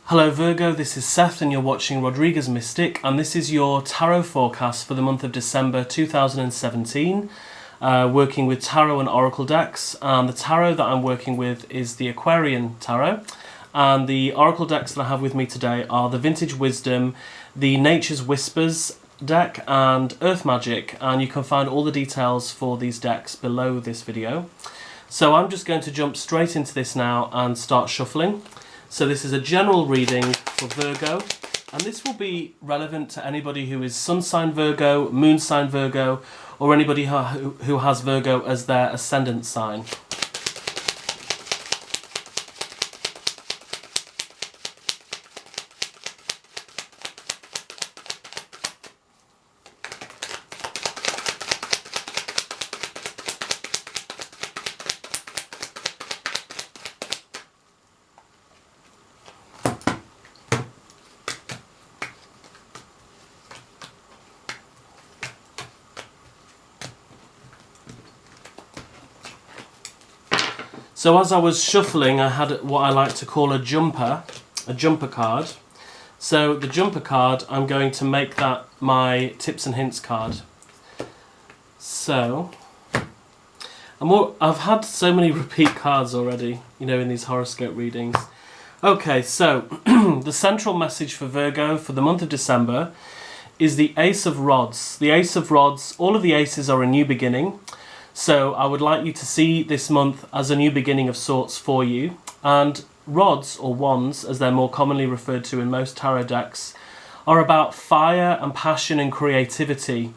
Hello Virgo, this is Seth and you're watching Rodriguez Mystic, and this is your tarot forecast for the month of December 2017, working with tarot and oracle decks. And the tarot that I'm working with is the Aquarian tarot, and the oracle decks that I have with me today are the Vintage Wisdom, the Nature's Whispers deck and Earth Magic, and you can find all the details for these decks below this video. So I'm just going to jump straight into this now and start shuffling. So this is a general reading for Virgo, and this will be relevant to anybody who is sun sign Virgo, moon sign Virgo, or anybody who has Virgo as their ascendant sign. So as I was shuffling, I had what I like to call a jumper card. So the jumper card, I'm going to make that my tips and hints card. So, I've had so many repeat cards already, you know, in these horoscope readings. Okay, so the central message for Virgo for the month of December is the Ace of Rods. The Ace of Rods, all of the aces are a new beginning. So I would like you to see this month as a new beginning of sorts for you. And rods, or wands, as they're more commonly referred to in most tarot decks, are about fire and passion and creativity.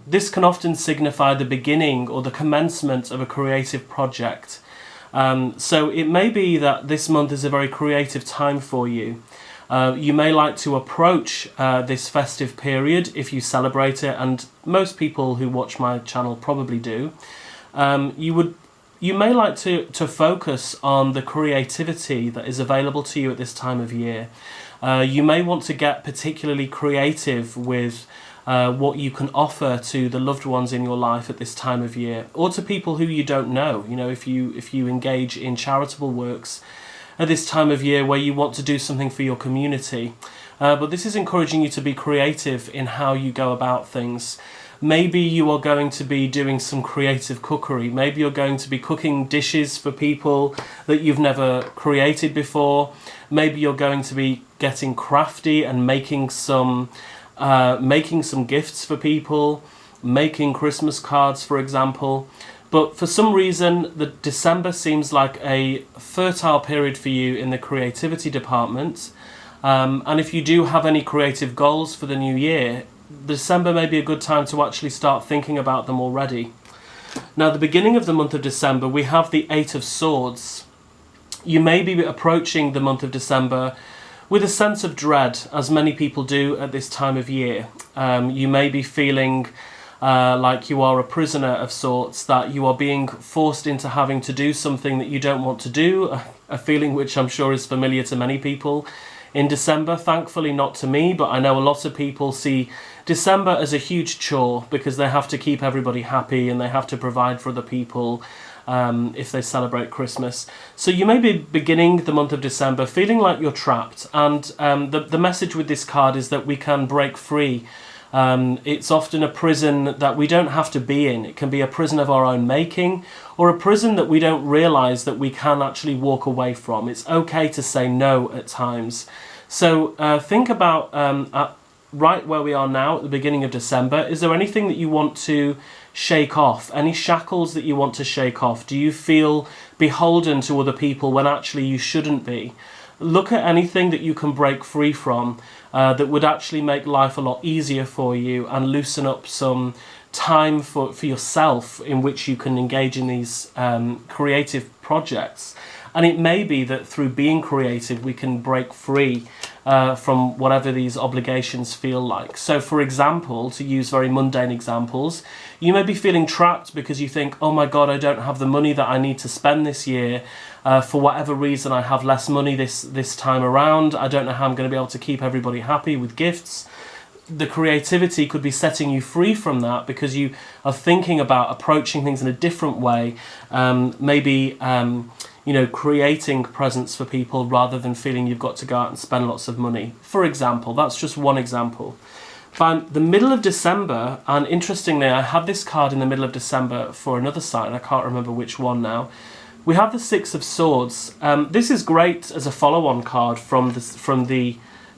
This can often signify the beginning or the commencement of a creative project. So it may be that this month is a very creative time for you. You may like to approach this festive period if you celebrate it, and most people who watch my channel probably do. You may like to focus on the creativity that is available to you at this time of year. You may want to get particularly creative with what you can offer to the loved ones in your life at this time of year, or to people who you don't know. You know, if you engage in charitable works at this time of year where you want to do something for your community. But this is encouraging you to be creative in how you go about things. Maybe you are going to be doing some creative cookery. Maybe you're going to be cooking dishes for people that you've never created before. Maybe you're going to be getting crafty and making some gifts for people, making Christmas cards, for example. But for some reason, the December seems like a fertile period for you in the creativity department. And if you do have any creative goals for the new year, December may be a good time to actually start thinking about them already. Now, the beginning of the month of December, we have the Eight of Swords. You may be approaching the month of December with a sense of dread, as many people do at this time of year. You may be feeling like you are a prisoner of sorts, that you are being forced into having to do something that you don't want to do, a feeling which I'm sure is familiar to many people in December. Thankfully not to me, but I know a lot of people see December as a huge chore because they have to keep everybody happy and they have to provide for other people if they celebrate Christmas. So you may be beginning the month of December feeling like you're trapped, and the message with this card is that we can break free. It's often a prison that we don't have to be in. It can be a prison of our own making, or a prison that we don't realise that we can actually walk away from. It's okay to say no at times. So think about right where we are now at the beginning of December. Is there anything that you want to shake off? Any shackles that you want to shake off? Do you feel beholden to other people when actually you shouldn't be? Look at anything that you can break free from that would actually make life a lot easier for you and loosen up some time for yourself in which you can engage in these creative projects. And it may be that through being creative we can break free from whatever these obligations feel like. So for example, to use very mundane examples, you may be feeling trapped because you think, oh my God, I don't have the money that I need to spend this year. For whatever reason, I have less money this time around. I don't know how I'm going to be able to keep everybody happy with gifts. The creativity could be setting you free from that because you are thinking about approaching things in a different way. Maybe you know, creating presents for people rather than feeling you've got to go out and spend lots of money. For example, that's just one example. By the middle of December, and interestingly, I had this card in the middle of December for another sign, I can't remember which one now. We have the Six of Swords. This is great as a follow-on card from the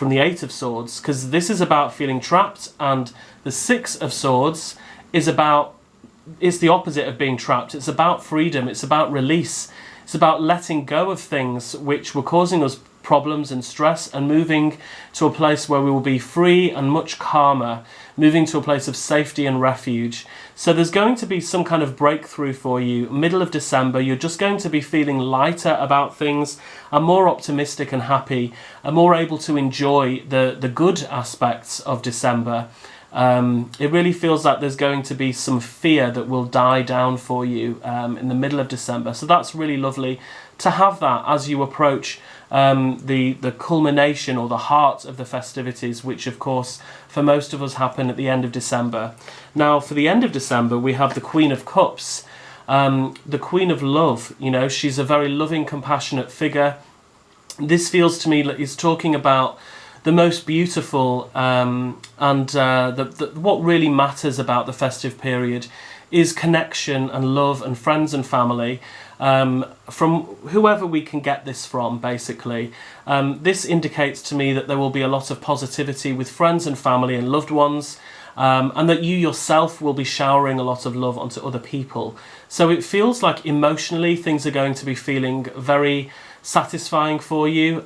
Eight of Swords, because this is about feeling trapped, and the Six of Swords is the opposite of being trapped. It's about freedom, it's about release, it's about letting go of things which were causing us problems and stress and moving to a place where we will be free and much calmer, moving to a place of safety and refuge. So there's going to be some kind of breakthrough for you. Middle of December, you're just going to be feeling lighter about things and more optimistic and happy and more able to enjoy the good aspects of December. It really feels like there's going to be some fear that will die down for you in the middle of December. So that's really lovely to have that as you approach the culmination or the heart of the festivities, which of course for most of us happen at the end of December. Now for the end of December we have the Queen of Cups, the Queen of Love. You know, she's a very loving, compassionate figure. This feels to me like it's talking about the most beautiful what really matters about the festive period is connection and love and friends and family, from whoever we can get this from, basically. This indicates to me that there will be a lot of positivity with friends and family and loved ones, and that you yourself will be showering a lot of love onto other people. So it feels like emotionally things are going to be feeling very satisfying for you.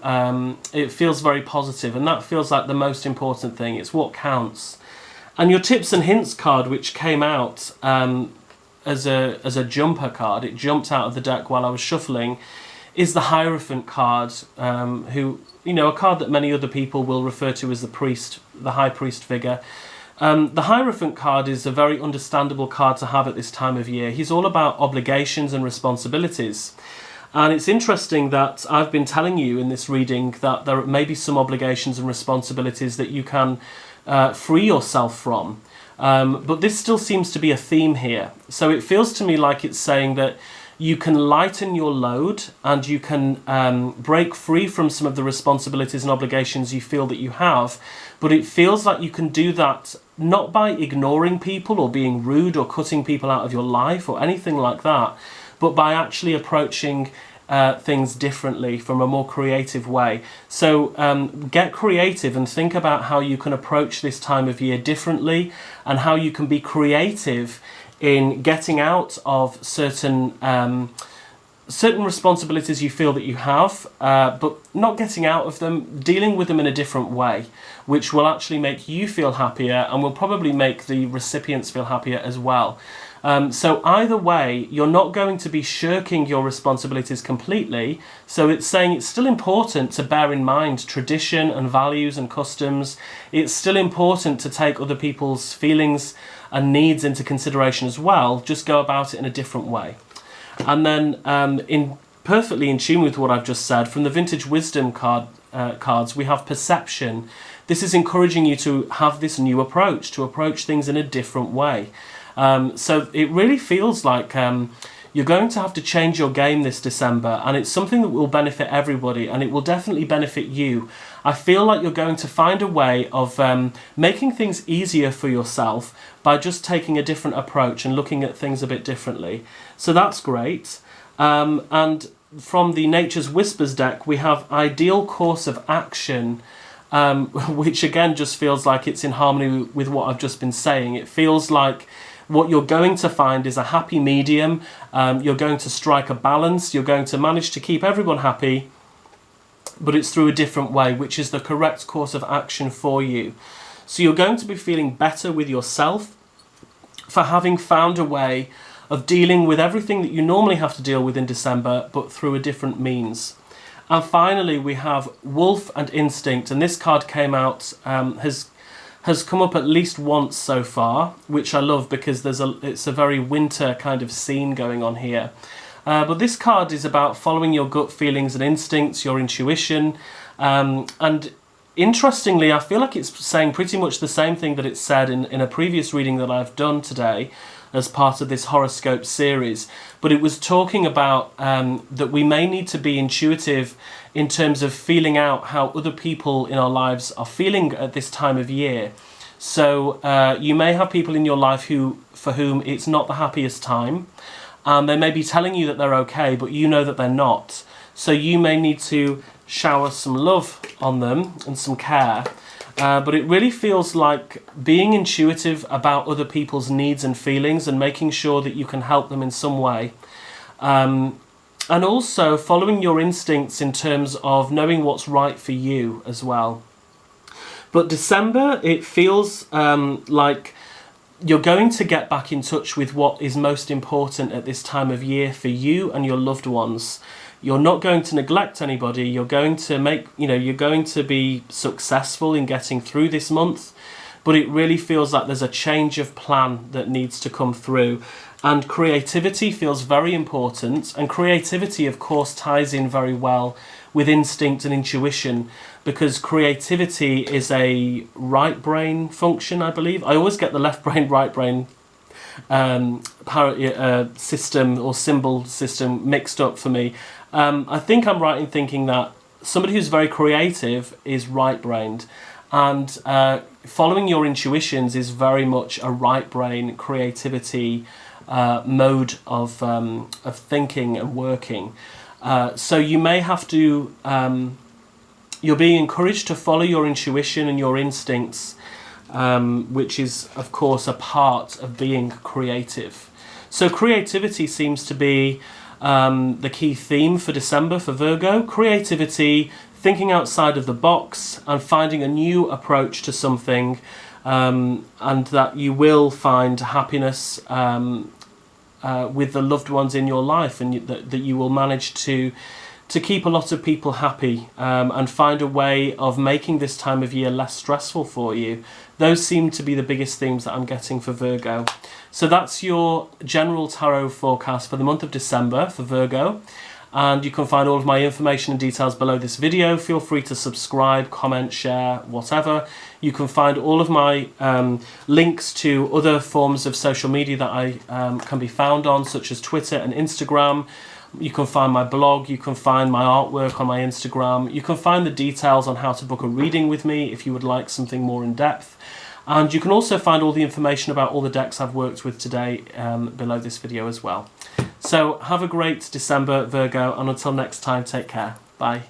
It feels very positive, and that feels like the most important thing. It's what counts. And your tips and hints card, which came out as a jumper card, it jumped out of the deck while I was shuffling, is the Hierophant card, who, you know, a card that many other people will refer to as the priest, the high priest figure. The Hierophant card is a very understandable card to have at this time of year. He's all about obligations and responsibilities. And it's interesting that I've been telling you in this reading that there may be some obligations and responsibilities that you can free yourself from. But this still seems to be a theme here. So it feels to me like it's saying that you can lighten your load and you can break free from some of the responsibilities and obligations you feel that you have. But it feels like you can do that not by ignoring people or being rude or cutting people out of your life or anything like that, but by actually approaching things differently from a more creative way. So get creative and think about how you can approach this time of year differently and how you can be creative in getting out of certain responsibilities you feel that you have, but not getting out of them, dealing with them in a different way, which will actually make you feel happier and will probably make the recipients feel happier as well. So either way, you're not going to be shirking your responsibilities completely. So it's saying it's still important to bear in mind tradition and values and customs. It's still important to take other people's feelings and needs into consideration as well. Just go about it in a different way. And then perfectly in tune with what I've just said, from the Vintage Wisdom cards, we have Perception. This is encouraging you to have this new approach, to approach things in a different way. So it really feels like you're going to have to change your game this December, and it's something that will benefit everybody, and it will definitely benefit you. I feel like you're going to find a way of making things easier for yourself by just taking a different approach and looking at things a bit differently. So that's great. And from the Nature's Whispers deck, we have Ideal Course of Action, which again just feels like it's in harmony with what I've just been saying. It feels like what you're going to find is a happy medium. You're going to strike a balance. You're going to manage to keep everyone happy, but it's through a different way, which is the correct course of action for you. So you're going to be feeling better with yourself for having found a way of dealing with everything that you normally have to deal with in December, but through a different means. And finally, we have Wolf and Instinct, and this card came out, has come up at least once so far, which I love because it's a very winter kind of scene going on here. But this card is about following your gut feelings and instincts, your intuition, and interestingly, I feel like it's saying pretty much the same thing that it said in a previous reading that I've done today, as part of this horoscope series, but it was talking about that we may need to be intuitive in terms of feeling out how other people in our lives are feeling at this time of year. So you may have people in your life for whom it's not the happiest time, and they may be telling you that they're okay, but you know that they're not. So you may need to shower some love on them and some care. But it really feels like being intuitive about other people's needs and feelings and making sure that you can help them in some way. And also following your instincts in terms of knowing what's right for you as well. But December, it feels like you're going to get back in touch with what is most important at this time of year for you and your loved ones. You're not going to neglect anybody. You're going to you're going to be successful in getting through this month, but it really feels like there's a change of plan that needs to come through. And creativity feels very important, and creativity of course ties in very well with instinct and intuition, because creativity is a right brain function, I believe. I always get the left brain, right brain system or symbol system mixed up for me. I think I'm right in thinking that somebody who's very creative is right-brained, and following your intuitions is very much a right brain creativity mode of thinking and working. So you may have to, you're being encouraged to follow your intuition and your instincts, which is of course a part of being creative. So creativity seems to be the key theme for December for Virgo. Creativity, thinking outside of the box and finding a new approach to something, and that you will find happiness with the loved ones in your life, and that you will manage to keep a lot of people happy, and find a way of making this time of year less stressful for you. Those seem to be the biggest themes that I'm getting for Virgo. So that's your general tarot forecast for the month of December for Virgo. And you can find all of my information and details below this video. Feel free to subscribe, comment, share, whatever. You can find all of my links to other forms of social media that I can be found on, such as Twitter and Instagram. You can find my blog, you can find my artwork on my Instagram. You can find the details on how to book a reading with me if you would like something more in depth. And you can also find all the information about all the decks I've worked with today below this video as well. So have a great December, Virgo, and until next time, take care. Bye.